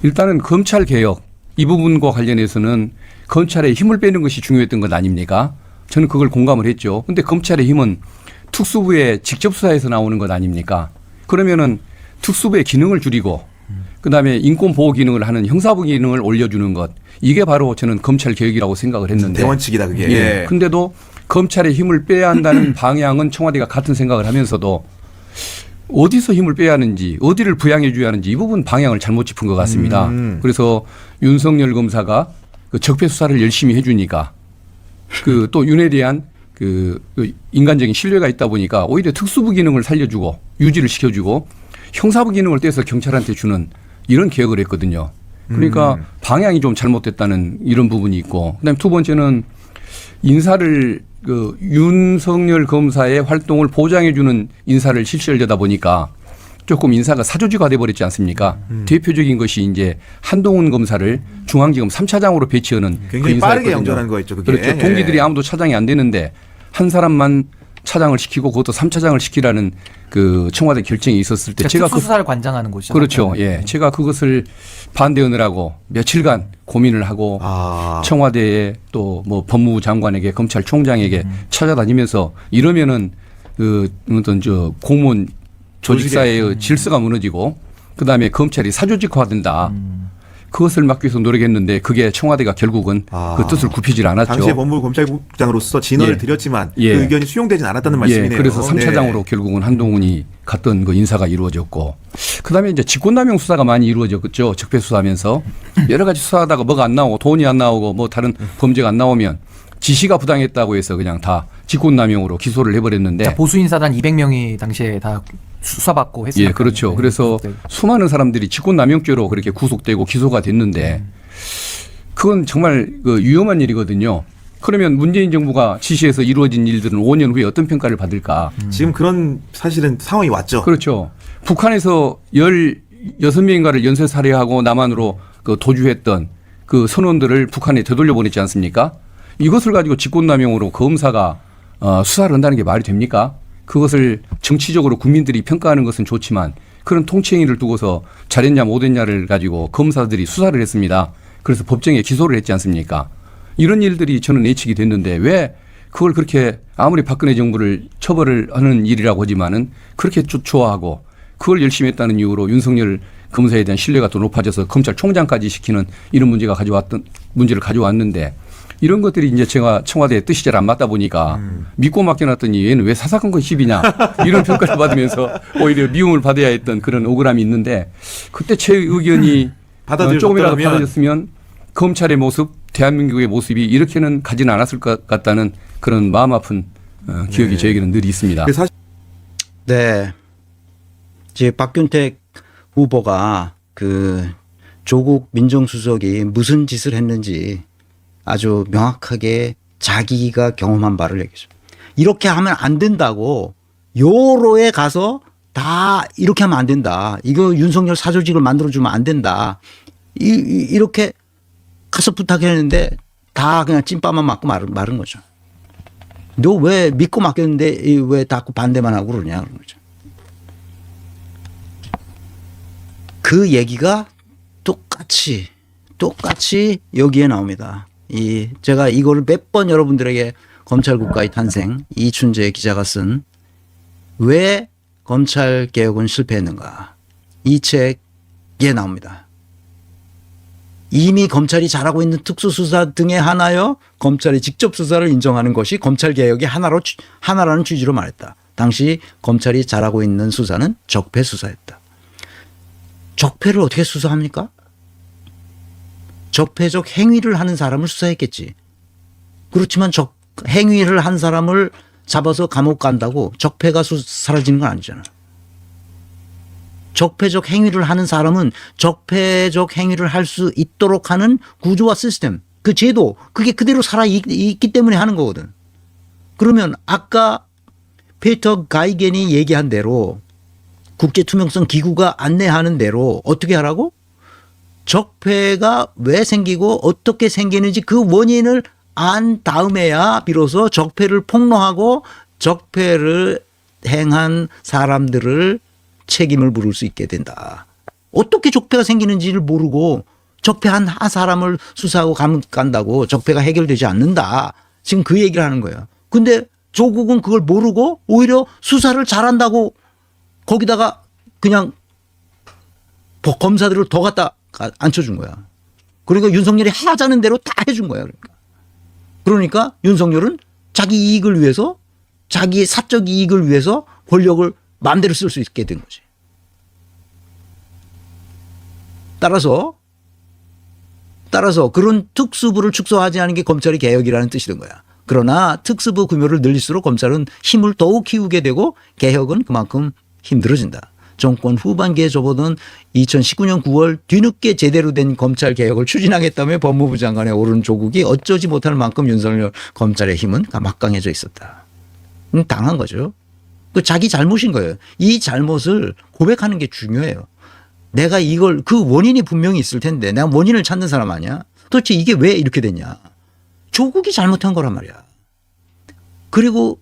일단은 검찰 개혁 이 부분과 관련해서는 검찰의 힘을 빼는 것이 중요했던 것 아닙니까? 저는 그걸 공감을 했죠. 그런데 검찰의 힘은 특수부의 직접 수사에서 나오는 것 아닙니까? 그러면은 특수부의 기능을 줄이고 그다음에 인권 보호 기능을 하는 형사부 기능을 올려주는 것 이게 바로 저는 검찰 개혁이라고 생각을 했는데 대원칙이다 그게. 예. 근데도 검찰의 힘을 빼야 한다는 방향은 청와대가 같은 생각을 하면서도 어디서 힘을 빼야 하는지 어디를 부양해 줘야 하는지 이 부분 방향을 잘못 짚은 것 같습니다. 그래서 윤석열 검사가 그 적폐 수사를 열심히 해주니까 그 또 윤에 대한 그 인간적인 신뢰가 있다 보니까 오히려 특수부 기능을 살려주고 유지를 시켜주고 형사부 기능을 떼서 경찰한테 주는 이런 개혁을 했거든요. 그러니까 방향이 좀 잘못됐다는 이런 부분이 있고 그다음에 두 번째는 인사를 그 윤석열 검사의 활동을 보장해 주는 인사를 실시하려다 보니까 조금 인사가 사조직화 돼 버렸지 않습니까? 대표적인 것이 이제 한동훈 검사를 중앙지검 3차장으로 배치하는 굉장히 그 빠르게 인사였거든요. 연결한 거였죠. 그게. 그렇죠. 동기들이 아무도 차장이 안 되는데 한 사람만 차장을 시키고 그것도 3차장을 시키라는 그 청와대 결정이 있었을 때 제가 특수수사를 관장하는 곳이죠. 그렇죠. 예. 제가 그것을 반대하느라고 며칠간 고민을 하고 청와대에 또 뭐 법무부 장관에게 검찰총장에게 찾아다니면서 이러면은 그 어떤 저 공무원 조직사회의 질서가 무너지고 그다음에 검찰이 사조직화된다. 그것을 막기 위해서 노력했는데 그게 청와대가 결국은 그 뜻을 굽히질 않았죠. 당시에 법무부 검찰국장으로서 진언을 예. 드렸지만 예. 그 의견이 수용되진 않았다는 말씀이네요. 그래서 3차장으로 네. 결국은 한동훈이 갔던 그 인사가 이루어졌고 그다음에 이제 직권남용 수사가 많이 이루어졌죠. 적폐 수사하면서 여러 가지 수사하다가 뭐가 안 나오고 돈이 안 나오고 뭐 다른 범죄가 안 나오면 지시가 부당했다고 해서 그냥 다 직권남용으로 기소를 해버렸는데 보수인사단 200명이 당시에 다 수사받고 했습니다. 예, 그렇죠. 그래서 수많은 사람들이 직권남용죄로 그렇게 구속되고 기소가 됐는데 그건 정말 그 위험한 일이거든요. 그러면 문재인 정부가 지시해서 이루어진 일들은 5년 후에 어떤 평가를 받을까? 지금 그런 사실은 상황이 왔죠. 그렇죠. 북한에서 16명인가를 연쇄 살해하고 남한으로 그 도주했던 그 선원들을 북한에 되돌려 보냈지 않습니까? 이것을 가지고 직권남용으로 검사가 수사를 한다는 게 말이 됩니까? 그것을 정치적으로 국민들이 평가하는 것은 좋지만 그런 통치행위를 두고서 잘했냐 못했냐를 가지고 검사들이 수사를 했습니다. 그래서 법정에 기소를 했지 않습니까? 이런 일들이 저는 예측이 됐는데 왜 그걸 그렇게 아무리 박근혜 정부를 처벌을 하는 일이라고 하지만은 그렇게 좋아하고 그걸 열심히 했다는 이유로 윤석열 검사에 대한 신뢰가 더 높아져서 검찰총장까지 시키는 이런 문제를 가져왔는데 이런 것들이 이제 제가 청와대의 뜻이 잘 안 맞다 보니까 믿고 맡겨놨더니 얘는 왜 사사건건 시비냐 이런 평가를 받으면서 오히려 미움을 받아야 했던 그런 억울함이 있는데 그때 제 의견이 조금이라도 받아졌으면 검찰의 모습, 대한민국의 모습이 이렇게는 가지는 않았을 것 같다는 그런 마음 아픈 기억이 저에게는 늘 있습니다. 네. 이제 박균택 후보가 그 조국 민정수석이 무슨 짓을 했는지 아주 명확하게 자기가 경험한 바를 얘기했어요. 이렇게 하면 안 된다고 요로에 가서 다 이렇게 하면 안 된다. 이거 윤석열 사조직을 만들어주면 안 된다. 이렇게 가서 부탁했는데 다 그냥 찐빠만 맞고 마른 거죠. 너 왜 믿고 맡겼는데 왜 자꾸 반대만 하고 그러냐 그런 거죠. 그 얘기가 똑같이 여기에 나옵니다. 제가 이거를 몇 번 여러분들에게 검찰국가의 탄생 이춘재 기자가 쓴 왜 검찰 개혁은 실패했는가 이 책에 나옵니다. 이미 검찰이 잘하고 있는 특수수사 등에 한하여 검찰이 직접 수사를 인정하는 것이 검찰 개혁의 하나라는 취지로 말했다. 당시 검찰이 잘하고 있는 수사는 적폐 수사였다. 적폐를 어떻게 수사합니까? 적폐적 행위를 하는 사람을 수사했겠지. 그렇지만 행위를 한 사람을 잡아서 감옥 간다고 적폐가 사라지는 건 아니잖아. 적폐적 행위를 하는 사람은 적폐적 행위를 할 수 있도록 하는 구조와 시스템, 그 제도, 그게 그대로 살아있기 때문에 하는 거거든. 그러면 아까 피터 가이겐이 얘기한 대로 국제투명성 기구가 안내하는 대로 어떻게 하라고? 적폐가 왜 생기고 어떻게 생기는지 그 원인을 안 다음에야 비로소 적폐를 폭로하고 적폐를 행한 사람들을 책임을 물을 수 있게 된다. 어떻게 적폐가 생기는지를 모르고 적폐한 한 사람을 수사하고 간다고 적폐가 해결되지 않는다. 지금 그 얘기를 하는 거예요. 근데 조국은 그걸 모르고 오히려 수사를 잘한다고 거기다가 그냥 검사들을 더 갖다 앉혀준 거야. 그러니까 윤석열이 하자는 대로 다 해준 거야. 그러니까 윤석열은 자기 이익을 위해서 자기의 사적 이익을 위해서 권력을 마음대로 쓸 수 있게 된 거지. 따라서 그런 특수부를 축소하지 않은 게 검찰의 개혁이라는 뜻이 된 거야. 그러나 특수부 규모를 늘릴수록 검찰은 힘을 더욱 키우게 되고 개혁은 그만큼 힘들어진다. 정권 후반기에 접어든 2019년 9월 뒤늦게 제대로 된 검찰 개혁을 추진하겠다며 법무부 장관에 오른 조국이 어쩌지 못할 만큼 윤석열 검찰의 힘은 막강해져 있었다. 당한 거죠. 그 자기 잘못인 거예요. 이 잘못을 고백하는 게 중요해요. 내가 이걸 그 원인이 분명히 있을 텐데 내가 원인을 찾는 사람 아니야? 도대체 이게 왜 이렇게 됐냐? 조국이 잘못한 거란 말이야. 그리고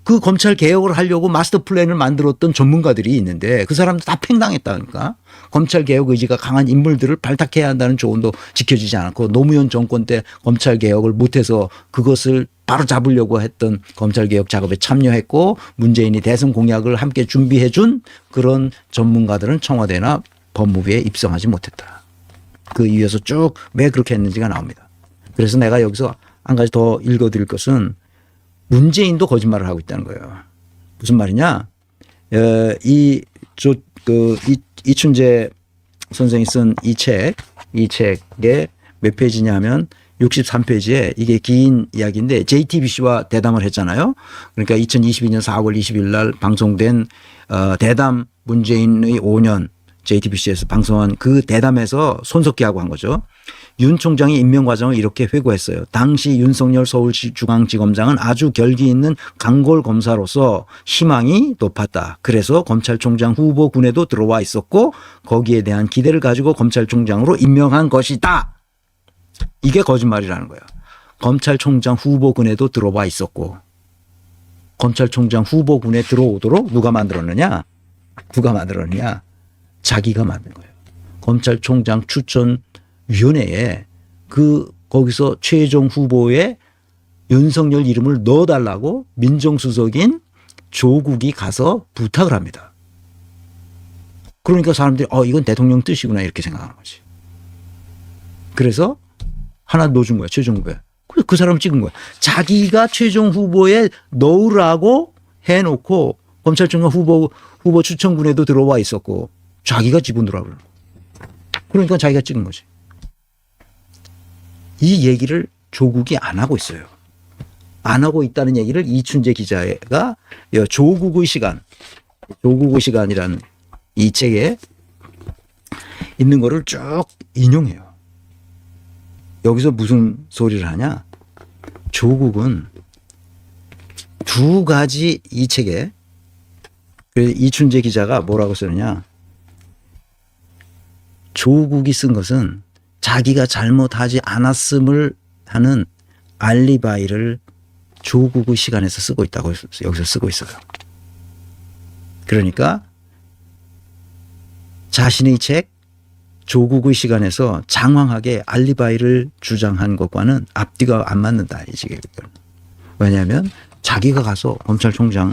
그 검찰 개혁을 하려고 마스터 플랜을 만들었던 전문가들이 있는데 그 사람도 다 팽당했다니까. 검찰 개혁 의지가 강한 인물들을 발탁해야 한다는 조언도 지켜지지 않았고 노무현 정권 때 검찰 개혁을 못해서 그것을 바로 잡으려고 했던 검찰 개혁 작업에 참여했고 문재인이 대선 공약을 함께 준비해 준 그런 전문가들은 청와대나 법무부에 입성하지 못했다. 그 이유에서 쭉 왜 그렇게 했는지가 나옵니다. 그래서 내가 여기서 한 가지 더 읽어드릴 것은 문재인도 거짓말을 하고 있다는 거예요. 무슨 말이냐? 이춘재 선생이 쓴 이 책에 몇 페이지냐 하면 63페이지에 이게 긴 이야기인데 JTBC와 대담을 했잖아요. 그러니까 2022년 4월 20일 날 방송된 대담 문재인의 5년 JTBC에서 방송한 그 대담에서 손석희하고 한 거죠. 윤 총장의 임명 과정을 이렇게 회고했어요. 당시 윤석열 서울시중앙지검장은 아주 결기 있는 강골 검사로서 희망이 높았다. 그래서 검찰총장 후보군에도 들어와 있었고 거기에 대한 기대를 가지고 검찰총장으로 임명한 것이다. 이게 거짓말이라는 거예요. 검찰총장 후보군에도 들어와 있었고 검찰총장 후보군에 들어오도록 누가 만들었느냐? 자기가 만든 거예요. 검찰총장 추천위원회에 거기서 최종 후보에 윤석열 이름을 넣어달라고 민정수석인 조국이 가서 부탁을 합니다. 그러니까 사람들이 이건 대통령 뜻이구나 이렇게 생각하는 거지. 그래서 하나 넣어준 거야. 최종 후보에. 그 사람을 찍은 거야. 자기가 최종 후보에 넣으라고 해놓고 검찰총장 후보 추천군에도 들어와 있었고 자기가 집어넣으라고. 그러니까 자기가 찍은 거지. 이 얘기를 조국이 안 하고 있어요. 안 하고 있다는 얘기를 이춘재 기자가 조국의 시간이라는 이 책에 있는 거를 쭉 인용해요. 여기서 무슨 소리를 하냐? 조국은 두 가지 이 책에 이춘재 기자가 뭐라고 쓰느냐? 조국이 쓴 것은 자기가 잘못하지 않았음을 하는 알리바이를 조국의 시간에서 쓰고 있다고 여기서 쓰고 있어요. 그러니까 자신의 책 조국의 시간에서 장황하게 알리바이를 주장한 것과는 앞뒤가 안 맞는다. 이 책에. 왜냐하면 자기가 가서 검찰총장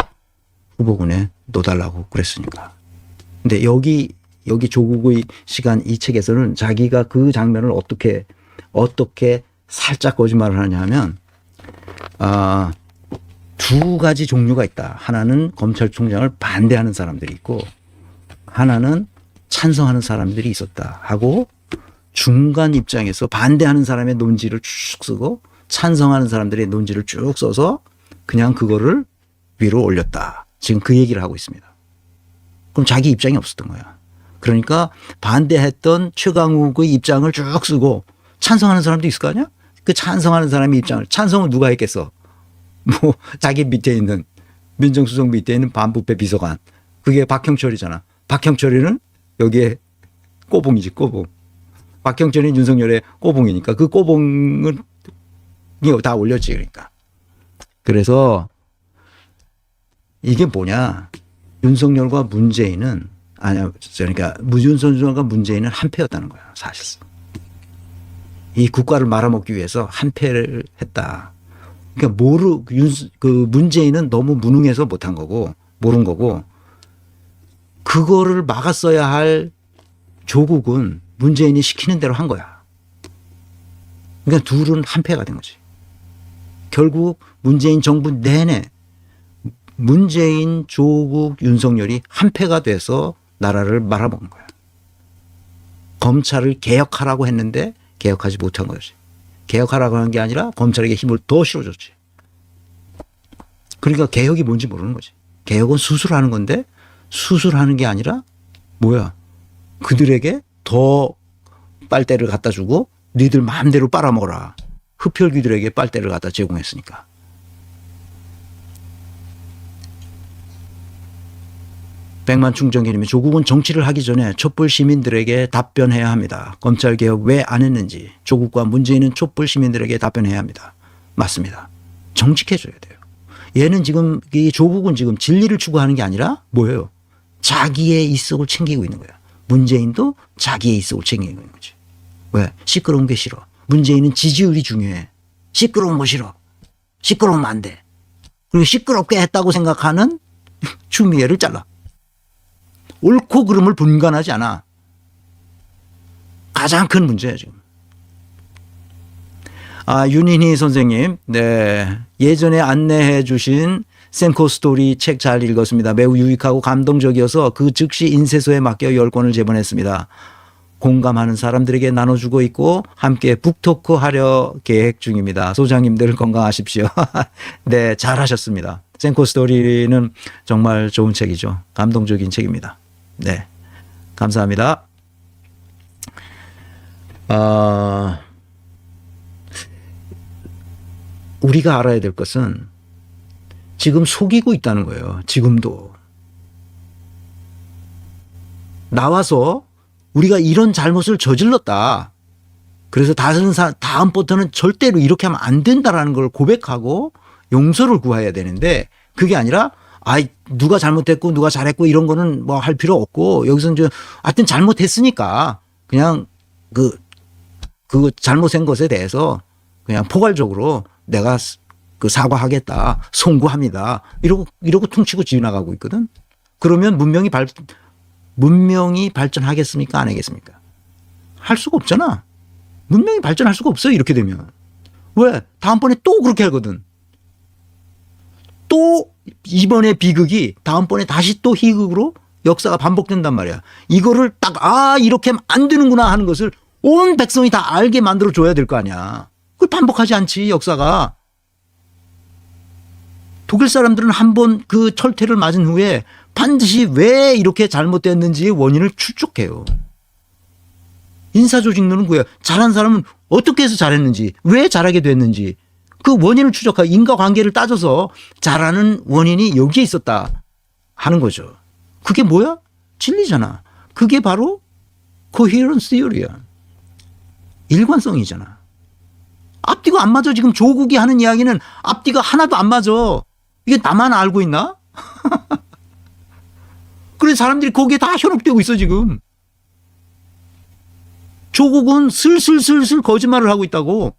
후보군에 넣어달라고 그랬으니까. 근데 여기 조국의 시간 이 책에서는 자기가 그 장면을 어떻게 살짝 거짓말을 하냐 하면 두 가지 종류가 있다. 하나는 검찰총장을 반대하는 사람들이 있고 하나는 찬성하는 사람들이 있었다 하고 중간 입장에서 반대하는 사람의 논지를 쭉 쓰고 찬성하는 사람들의 논지를 쭉 써서 그냥 그거를 위로 올렸다. 지금 그 얘기를 하고 있습니다. 그럼 자기 입장이 없었던 거야. 그러니까 반대했던 최강욱의 입장을 쭉 쓰고 찬성하는 사람도 있을 거 아니야? 그 찬성하는 사람의 입장을 찬성을 누가 했겠어? 뭐 자기 밑에 있는 민정수석 밑에 있는 반부패 비서관 그게 박형철이잖아. 박형철이는 여기에 꼬봉이지 꼬봉. 박형철이 윤석열의 꼬봉이니까 그 꼬봉은 다 올렸지 그러니까. 그래서 이게 뭐냐. 윤석열과 문재인은 아니야. 그러니까 윤석열과 문재인은 한패였다는 거야. 사실상. 이 국가를 말아먹기 위해서 한패를 했다. 그러니까 그 문재인은 너무 무능해서 못한 거고 모른 거고 그거를 막았어야 할 조국은 문재인이 시키는 대로 한 거야. 그러니까 둘은 한패가 된 거지. 결국 문재인 정부 내내 문재인, 조국, 윤석열이 한패가 돼서 나라를 말아먹은 거야. 검찰을 개혁하라고 했는데 개혁하지 못한 거지. 개혁하라고 한 게 아니라 검찰에게 힘을 더 실어줬지. 그러니까 개혁이 뭔지 모르는 거지. 개혁은 수술하는 건데 수술하는 게 아니라 뭐야. 그들에게 더 빨대를 갖다 주고 니들 마음대로 빨아먹어라. 흡혈귀들에게 빨대를 갖다 제공했으니까. 백만 충정기님이 조국은 정치를 하기 전에 촛불 시민들에게 답변해야 합니다. 검찰개혁 왜 안 했는지 조국과 문재인은 촛불 시민들에게 답변해야 합니다. 맞습니다. 정직해져야 돼요. 얘는 지금 이 조국은 지금 진리를 추구하는 게 아니라 뭐예요? 자기의 이석을 챙기고 있는 거야. 문재인도 자기의 이석을 챙기고 있는 거지. 왜? 시끄러운 게 싫어. 문재인은 지지율이 중요해. 시끄러운 거 싫어. 시끄러우면 안 돼. 그리고 시끄럽게 했다고 생각하는 추미애를 잘라. 옳고 그름을 분간하지 않아. 가장 큰 문제예요 지금. 윤인희 선생님, 네, 예전에 안내해 주신 생코 스토리 책 잘 읽었습니다. 매우 유익하고 감동적이어서 그 즉시 인쇄소에 맡겨 10권을 제본했습니다. 공감하는 사람들에게 나눠주고 있고 함께 북토크 하려 계획 중입니다. 소장님들 건강하십시오. 네, 잘하셨습니다. 생코 스토리는 정말 좋은 책이죠. 감동적인 책입니다. 네, 감사합니다. 우리가 알아야 될 것은 지금 속이고 있다는 거예요. 지금도. 나와서 우리가 이런 잘못을 저질렀다. 그래서 다음부터는 절대로 이렇게 하면 안 된다라는 걸 고백하고 용서를 구해야 되는데 그게 아니라 누가 잘못했고 누가 잘했고 이런 거는 뭐 할 필요 없고 여기서는 하여튼 잘못했으니까 그냥 그 잘못한 것에 대해서 그냥 포괄적으로 내가 그 사과하겠다, 송구합니다. 이러고 퉁치고 지나가고 있거든. 그러면 문명이 발전하겠습니까? 안 하겠습니까? 할 수가 없잖아. 문명이 발전할 수가 없어요. 이렇게 되면. 왜? 다음번에 또 그렇게 하거든. 또 이번에 비극이 다음번에 다시 또 희극으로 역사가 반복된단 말이야. 이거를 딱 이렇게 하면 안 되는구나 하는 것을 온 백성이 다 알게 만들어 줘야 될 거 아니야. 그걸 반복하지 않지 역사가. 독일 사람들은 한번 그 철퇴를 맞은 후에 반드시 왜 이렇게 잘못됐는지의 원인을 추적해요. 인사조직론은 뭐야? 잘한 사람은 어떻게 해서 잘했는지, 왜 잘하게 됐는지 그 원인을 추적하고 인과관계를 따져서 잘하는 원인이 여기에 있었다 하는 거죠. 그게 뭐야? 진리잖아. 그게 바로 coherence theory야. 일관성이잖아. 앞뒤가 안 맞아. 지금 조국이 하는 이야기는 앞뒤가 하나도 안 맞아. 이게 나만 알고 있나? 그래서 사람들이 거기에 다 현혹되고 있어 지금. 조국은 슬슬 거짓말을 하고 있다고.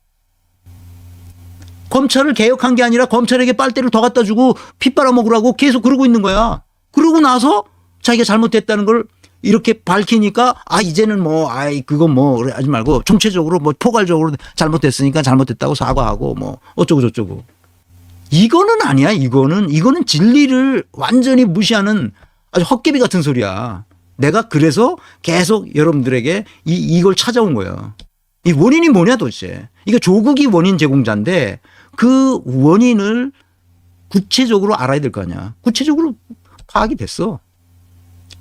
검찰을 개혁한 게 아니라 검찰에게 빨대를 더 갖다 주고 피 빨아먹으라고 계속 그러고 있는 거야. 그러고 나서 자기가 잘못됐다는 걸 이렇게 밝히니까 이제는 그건 하지 말고 총체적으로 포괄적으로 잘못됐으니까 잘못됐다고 사과하고 어쩌고 저쩌고. 이거는 아니야. 이거는 진리를 완전히 무시하는 아주 헛개비 같은 소리야. 내가 그래서 계속 여러분들에게 이걸 찾아온 거예요. 이 원인이 뭐냐 도대체. 이거 조국이 원인 제공자인데 그 원인을 구체적으로 알아야 될 거 아니야. 구체적으로 파악이 됐어.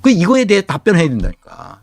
이거에 대해 답변해야 된다니까.